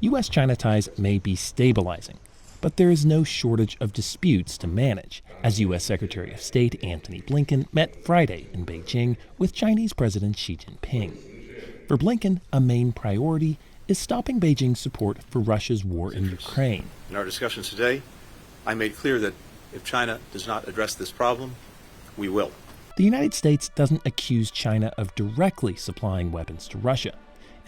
U.S.-China ties may be stabilizing, but there is no shortage of disputes to manage, as U.S. Secretary of State Antony Blinken met Friday in Beijing with Chinese President Xi Jinping. For Blinken, a main priority is stopping Beijing's support for Russia's war in Ukraine. In our discussions today, I made clear that if China does not address this problem, we will. The United States doesn't accuse China of directly supplying weapons to Russia.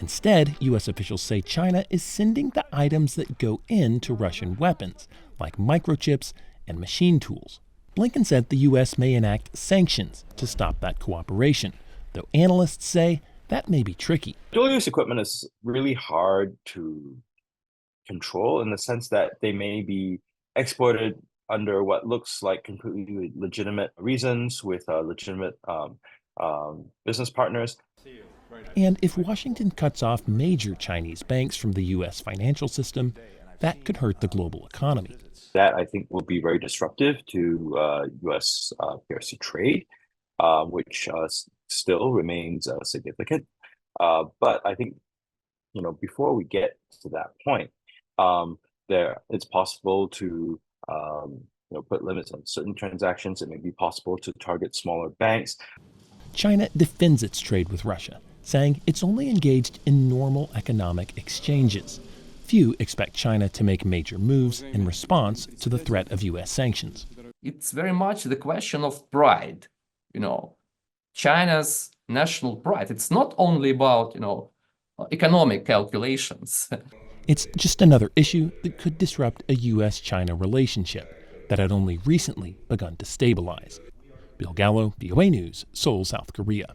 Instead, U.S. officials say China is sending the items that go into Russian weapons, like microchips and machine tools. Blinken said the U.S. may enact sanctions to stop that cooperation, though analysts say that may be tricky. Dual-use equipment is really hard to control in the sense that they may be exported under what looks like completely legitimate reasons with legitimate business partners. And if Washington cuts off major Chinese banks from the U.S. financial system, that could hurt the global economy. That, I think, will be very disruptive to U.S. PRC trade, which still remains significant. But I think, before we get to that point, it's possible to put limits on certain transactions. It may be possible to target smaller banks. China defends its trade with Russia, saying it's only engaged in normal economic exchanges. Few expect China to make major moves in response to the threat of U.S. sanctions. It's very much the question of pride, China's national pride. It's not only about, economic calculations. It's just another issue that could disrupt a U.S.-China relationship that had only recently begun to stabilize. Gallo, VOA News, Seoul, South Korea.